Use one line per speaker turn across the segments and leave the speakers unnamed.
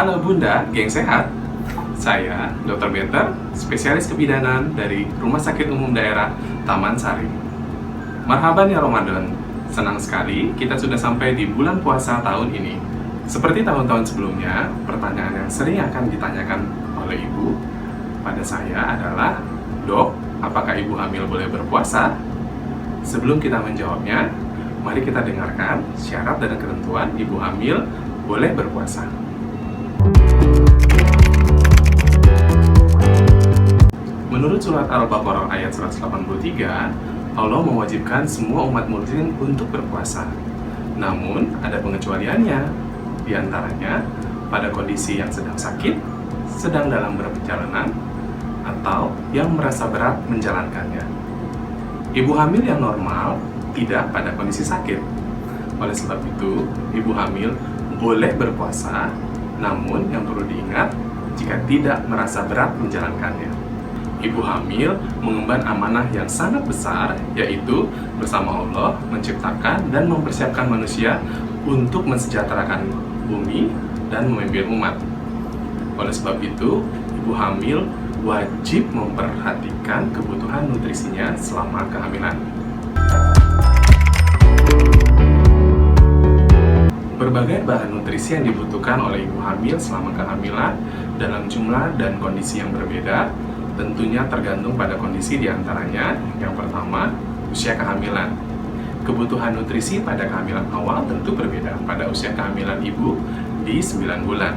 Halo Bunda, geng sehat. Saya Dr. Beter, spesialis kebidanan dari Rumah Sakit Umum Daerah Taman Sari. Marhaban ya Ramadan, senang sekali kita sudah sampai di bulan puasa tahun ini. Seperti tahun-tahun sebelumnya, pertanyaan yang sering akan ditanyakan oleh ibu pada saya adalah, Dok, apakah ibu hamil boleh berpuasa? Sebelum kita menjawabnya, mari kita dengarkan syarat dan ketentuan ibu hamil boleh berpuasa. Menurut surat Al-Baqarah ayat 183, Allah mewajibkan semua umat muslim untuk berpuasa. Namun, ada pengecualiannya. Di antaranya, pada kondisi yang sedang sakit, sedang dalam perjalanan, atau yang merasa berat menjalankannya. Ibu hamil yang normal tidak pada kondisi sakit. Oleh sebab itu, ibu hamil boleh berpuasa, namun yang perlu diingat jika tidak merasa berat menjalankannya. Ibu hamil mengemban amanah yang sangat besar, yaitu bersama Allah menciptakan dan mempersiapkan manusia untuk mensejahterakan bumi dan memimpin umat. Oleh sebab itu, ibu hamil wajib memperhatikan kebutuhan nutrisinya selama kehamilan. Berbagai bahan nutrisi yang dibutuhkan oleh ibu hamil selama kehamilan dalam jumlah dan kondisi yang berbeda tentunya tergantung pada kondisi diantaranya. Yang pertama, usia kehamilan. Kebutuhan nutrisi pada kehamilan awal tentu berbeda pada usia kehamilan ibu di 9 bulan.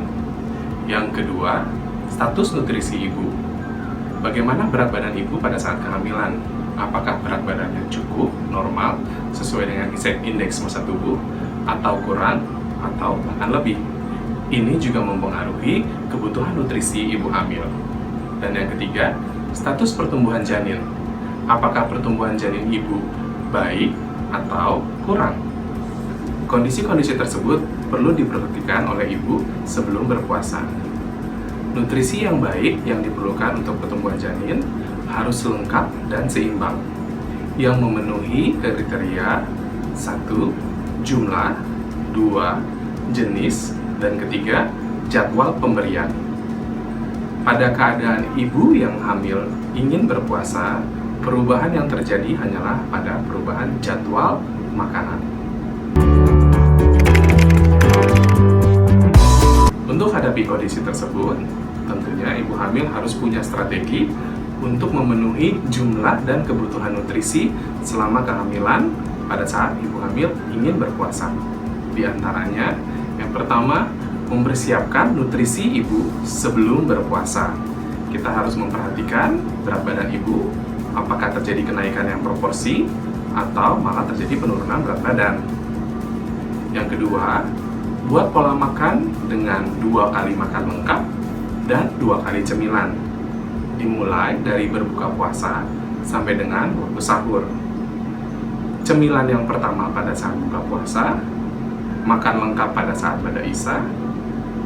Yang kedua, status nutrisi ibu. Bagaimana berat badan ibu pada saat kehamilan? Apakah berat badannya cukup, normal, sesuai dengan indeks massa tubuh, atau kurang, atau bahkan lebih? Ini juga mempengaruhi kebutuhan nutrisi ibu hamil. Dan yang ketiga, status pertumbuhan janin. Apakah pertumbuhan janin ibu baik atau kurang? Kondisi-kondisi tersebut perlu diperhatikan oleh ibu sebelum berpuasa. Nutrisi yang baik yang diperlukan untuk pertumbuhan janin harus lengkap dan seimbang, yang memenuhi kriteria 1. Jumlah, 2. Jenis, dan ketiga, jadwal pemberian. Pada keadaan ibu yang hamil ingin berpuasa, perubahan yang terjadi hanyalah pada perubahan jadwal makanan. Untuk hadapi kondisi tersebut, tentunya ibu hamil harus punya strategi untuk memenuhi jumlah dan kebutuhan nutrisi selama kehamilan pada saat ibu hamil ingin berpuasa. Di antaranya, yang pertama, mempersiapkan nutrisi ibu sebelum berpuasa. Kita harus memperhatikan berat badan ibu, apakah terjadi kenaikan yang proporsi atau malah terjadi penurunan berat badan. Yang kedua, buat pola makan dengan 2 kali makan lengkap dan 2 kali cemilan, dimulai dari berbuka puasa sampai dengan waktu sahur. Cemilan yang pertama pada saat buka puasa, makan lengkap pada saat bada isya,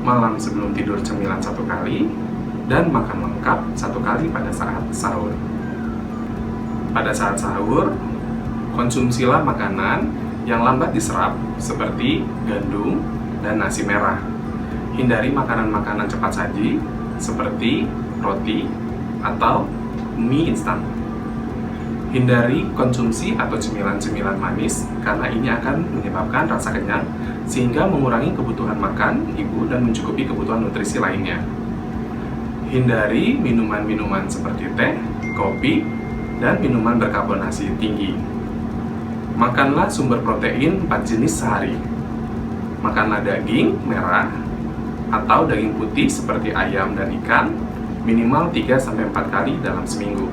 malam sebelum tidur cemilan 1 kali, dan makan lengkap 1 kali pada saat sahur. Pada saat sahur, konsumsilah makanan yang lambat diserap seperti gandum dan nasi merah. Hindari makanan-makanan cepat saji seperti roti atau mie instan. Hindari konsumsi atau cemilan-cemilan manis karena ini akan menyebabkan rasa kenyang sehingga mengurangi kebutuhan makan ibu dan mencukupi kebutuhan nutrisi lainnya. Hindari minuman-minuman seperti teh, kopi, dan minuman berkarbonasi tinggi. Makanlah sumber protein 4 jenis sehari. Makanlah daging merah atau daging putih seperti ayam dan ikan minimal 3-4 kali dalam seminggu.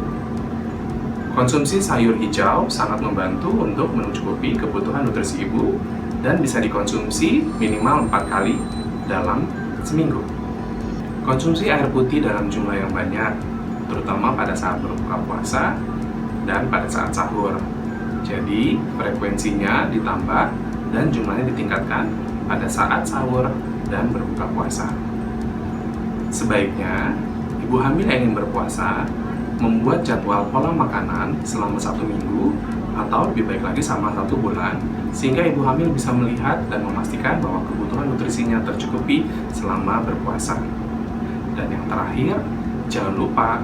Konsumsi sayur hijau sangat membantu untuk mencukupi kebutuhan nutrisi ibu dan bisa dikonsumsi minimal 4 kali dalam seminggu. Konsumsi air putih dalam jumlah yang banyak, terutama pada saat berbuka puasa dan pada saat sahur. Jadi, frekuensinya ditambah dan jumlahnya ditingkatkan pada saat sahur dan berbuka puasa. Sebaiknya, ibu hamil yang ingin berpuasa membuat jadwal pola makanan selama 1 minggu atau lebih baik lagi sama 1 bulan, sehingga ibu hamil bisa melihat dan memastikan bahwa kebutuhan nutrisinya tercukupi selama berpuasa. Dan yang terakhir, jangan lupa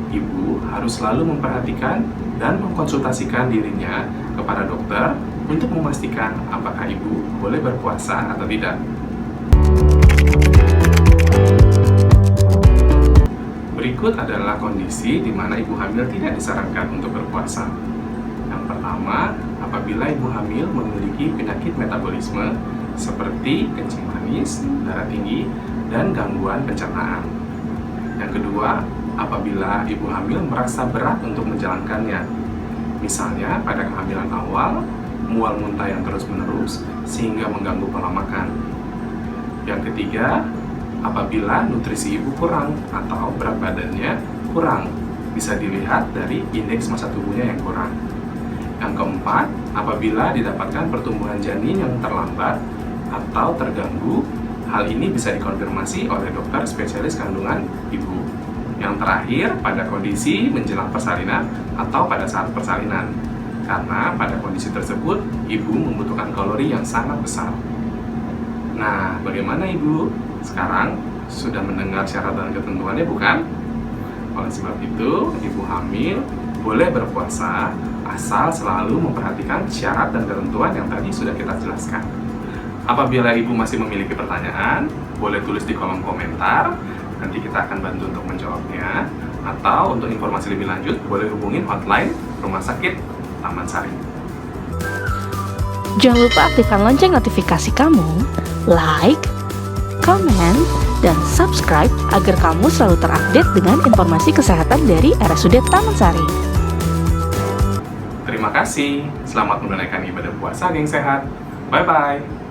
ibu harus selalu memperhatikan dan mengkonsultasikan dirinya kepada dokter untuk memastikan apakah ibu boleh berpuasa atau tidak. Berikut adalah kondisi di mana ibu hamil tidak disarankan untuk berpuasa. Yang pertama, apabila ibu hamil memiliki penyakit metabolisme seperti kencing manis, darah tinggi, dan gangguan pencernaan. Yang kedua, apabila ibu hamil merasa berat untuk menjalankannya, misalnya pada kehamilan awal, mual muntah yang terus-menerus sehingga mengganggu pola makan. Yang ketiga, apabila nutrisi ibu kurang atau berat badannya kurang, bisa dilihat dari indeks massa tubuhnya yang kurang. Yang keempat, apabila didapatkan pertumbuhan janin yang terlambat atau terganggu, hal ini bisa dikonfirmasi oleh dokter spesialis kandungan ibu. Yang terakhir, pada kondisi menjelang persalinan atau pada saat persalinan, karena pada kondisi tersebut ibu membutuhkan kalori yang sangat besar. Nah, bagaimana ibu? Sekarang sudah mendengar syarat dan ketentuannya, bukan? Oleh sebab itu, ibu hamil boleh berpuasa asal selalu memperhatikan syarat dan ketentuan yang tadi sudah kita jelaskan. Apabila ibu masih memiliki pertanyaan, boleh tulis di kolom komentar, nanti kita akan bantu untuk menjawabnya. Atau untuk informasi lebih lanjut, boleh hubungin hotline Rumah Sakit Taman Sari.
Jangan lupa aktifkan lonceng notifikasi kamu, like, komen, dan subscribe agar kamu selalu terupdate dengan informasi kesehatan dari RSUD Taman Sari.
Terima kasih, selamat menunaikan ibadah puasa, geng sehat. Bye-bye.